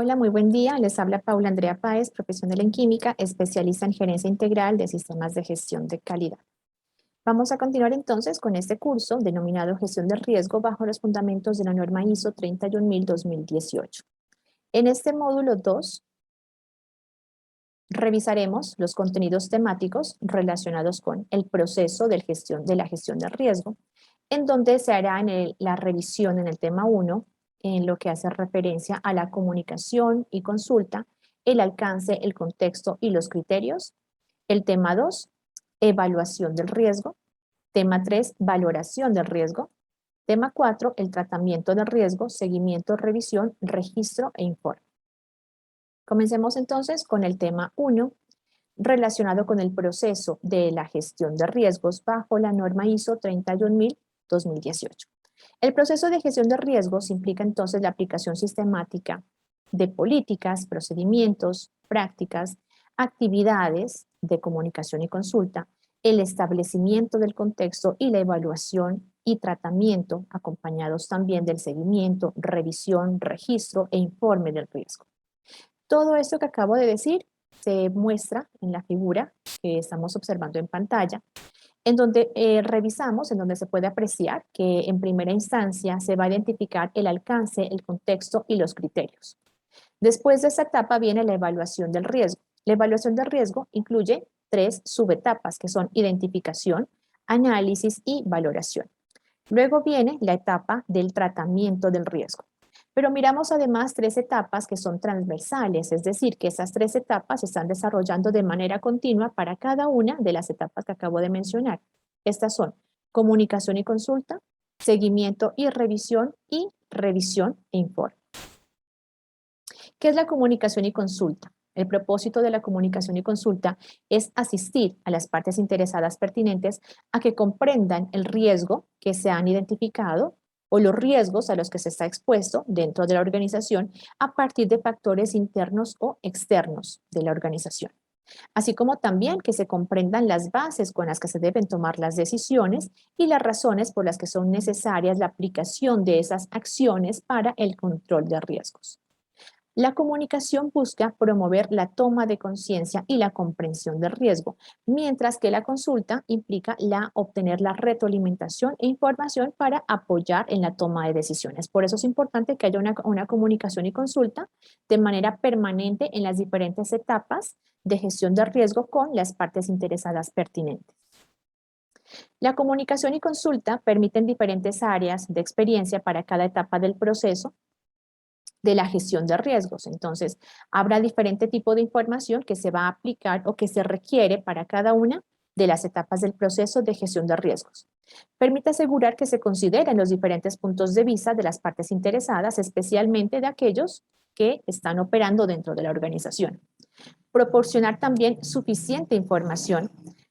Hola, muy buen día. Les habla Paula Andrea Páez, profesional en química, especialista en gerencia integral de sistemas de gestión de calidad. Vamos a continuar entonces con este curso denominado Gestión del Riesgo bajo los fundamentos de la norma ISO 31000-2018. En este módulo 2 revisaremos los contenidos temáticos relacionados con el proceso de la gestión del riesgo, en donde se hará la revisión en el tema 1, en lo que hace referencia a la comunicación y consulta, el alcance, el contexto y los criterios. El tema 2, evaluación del riesgo. Tema 3, valoración del riesgo. Tema 4, el tratamiento del riesgo, seguimiento, revisión, registro e informe. Comencemos entonces con el tema 1, relacionado con el proceso de la gestión de riesgos bajo la norma ISO 31000-2018. El proceso de gestión de riesgos implica entonces la aplicación sistemática de políticas, procedimientos, prácticas, actividades de comunicación y consulta, el establecimiento del contexto y la evaluación y tratamiento, acompañados también del seguimiento, revisión, registro e informe del riesgo. Todo esto que acabo de decir se muestra en la figura que estamos observando en pantalla, en donde revisamos, en donde se puede apreciar que en primera instancia se va a identificar el alcance, el contexto y los criterios. Después de esta etapa viene la evaluación del riesgo. La evaluación del riesgo incluye 3 subetapas que son identificación, análisis y valoración. Luego viene la etapa del tratamiento del riesgo. Pero miramos además 3 etapas que son transversales, es decir, que esas 3 etapas se están desarrollando de manera continua para cada una de las etapas que acabo de mencionar. Estas son comunicación y consulta, seguimiento y revisión e informe. ¿Qué es la comunicación y consulta? El propósito de la comunicación y consulta es asistir a las partes interesadas pertinentes a que comprendan el riesgo que se han identificado o los riesgos a los que se está expuesto dentro de la organización a partir de factores internos o externos de la organización. Así como también que se comprendan las bases con las que se deben tomar las decisiones y las razones por las que son necesarias la aplicación de esas acciones para el control de riesgos. La comunicación busca promover la toma de conciencia y la comprensión del riesgo, mientras que la consulta implica obtener la retroalimentación e información para apoyar en la toma de decisiones. Por eso es importante que haya una comunicación y consulta de manera permanente en las diferentes etapas de gestión de riesgo con las partes interesadas pertinentes. La comunicación y consulta permiten diferentes áreas de experiencia para cada etapa del proceso de la gestión de riesgos. Entonces, habrá diferente tipo de información que se va a aplicar o que se requiere para cada una de las etapas del proceso de gestión de riesgos. Permite asegurar que se consideren los diferentes puntos de vista de las partes interesadas, especialmente de aquellos que están operando dentro de la organización. Proporcionar también suficiente información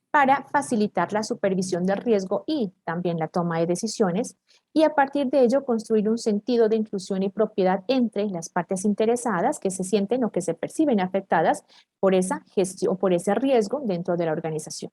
para facilitar la supervisión del riesgo y también la toma de decisiones, y a partir de ello construir un sentido de inclusión y propiedad entre las partes interesadas que se sienten o que se perciben afectadas por esa gestión, por ese riesgo dentro de la organización.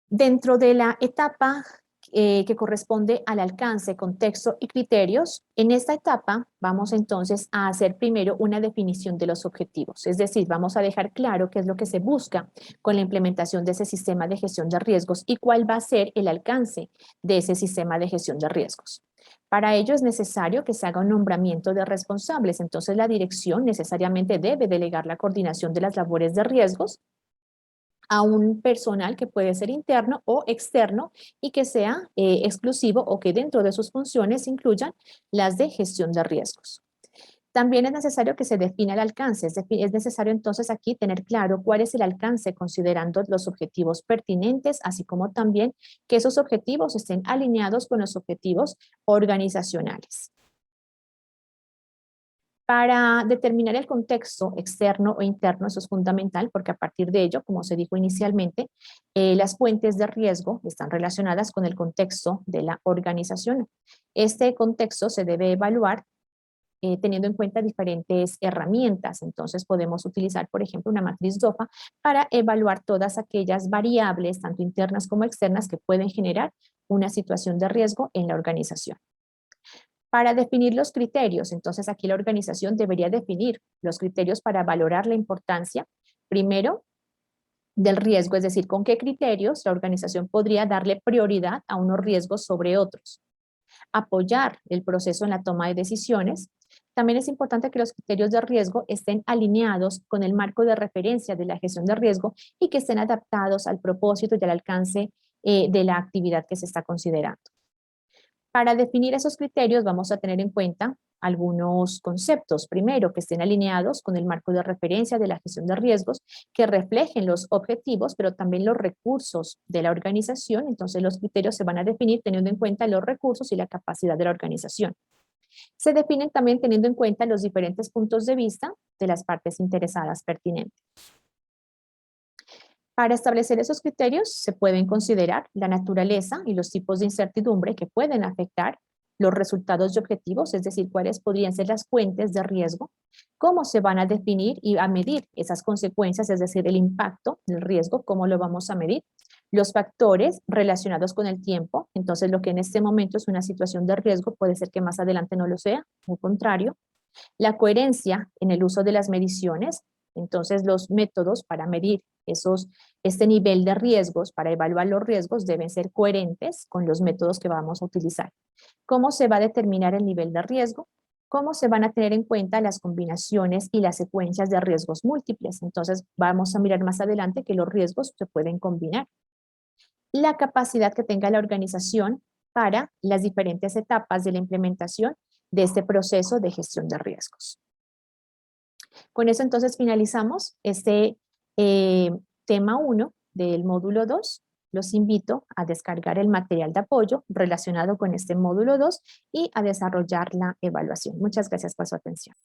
Dentro de la etapa que corresponde al alcance, contexto y criterios, en esta etapa vamos entonces a hacer primero una definición de los objetivos, es decir, vamos a dejar claro qué es lo que se busca con la implementación de ese sistema de gestión de riesgos y cuál va a ser el alcance de ese sistema de gestión de riesgos. Para ello es necesario que se haga un nombramiento de responsables, entonces la dirección necesariamente debe delegar la coordinación de las labores de riesgos a un personal que puede ser interno o externo y que sea exclusivo o que dentro de sus funciones incluyan las de gestión de riesgos. También es necesario que se defina el alcance, es necesario entonces aquí tener claro cuál es el alcance considerando los objetivos pertinentes, así como también que esos objetivos estén alineados con los objetivos organizacionales. Para determinar el contexto externo o interno, eso es fundamental porque a partir de ello, como se dijo inicialmente, las fuentes de riesgo están relacionadas con el contexto de la organización. Este contexto se debe evaluar teniendo en cuenta diferentes herramientas. Entonces podemos utilizar, por ejemplo, una matriz DOFA para evaluar todas aquellas variables, tanto internas como externas, que pueden generar una situación de riesgo en la organización. Para definir los criterios, entonces aquí la organización debería definir los criterios para valorar la importancia, primero, del riesgo, es decir, con qué criterios la organización podría darle prioridad a unos riesgos sobre otros. Apoyar el proceso en la toma de decisiones. También es importante que los criterios de riesgo estén alineados con el marco de referencia de la gestión de riesgo y que estén adaptados al propósito y al alcance de la actividad que se está considerando. Para definir esos criterios vamos a tener en cuenta algunos conceptos. Primero, que estén alineados con el marco de referencia de la gestión de riesgos, que reflejen los objetivos, pero también los recursos de la organización. Entonces, los criterios se van a definir teniendo en cuenta los recursos y la capacidad de la organización. Se definen también teniendo en cuenta los diferentes puntos de vista de las partes interesadas pertinentes. Para establecer esos criterios se pueden considerar la naturaleza y los tipos de incertidumbre que pueden afectar los resultados y objetivos, es decir, cuáles podrían ser las fuentes de riesgo, cómo se van a definir y a medir esas consecuencias, es decir, el impacto del riesgo, cómo lo vamos a medir, los factores relacionados con el tiempo, entonces lo que en este momento es una situación de riesgo puede ser que más adelante no lo sea, al contrario, la coherencia en el uso de las mediciones, entonces los métodos para medir este nivel de riesgos, para evaluar los riesgos, deben ser coherentes con los métodos que vamos a utilizar. ¿Cómo se va a determinar el nivel de riesgo? ¿Cómo se van a tener en cuenta las combinaciones y las secuencias de riesgos múltiples? Entonces vamos a mirar más adelante que los riesgos se pueden combinar. La capacidad que tenga la organización para las diferentes etapas de la implementación de este proceso de gestión de riesgos. Con eso entonces finalizamos este tema 1 del módulo 2. Los invito a descargar el material de apoyo relacionado con este módulo 2 y a desarrollar la evaluación. Muchas gracias por su atención.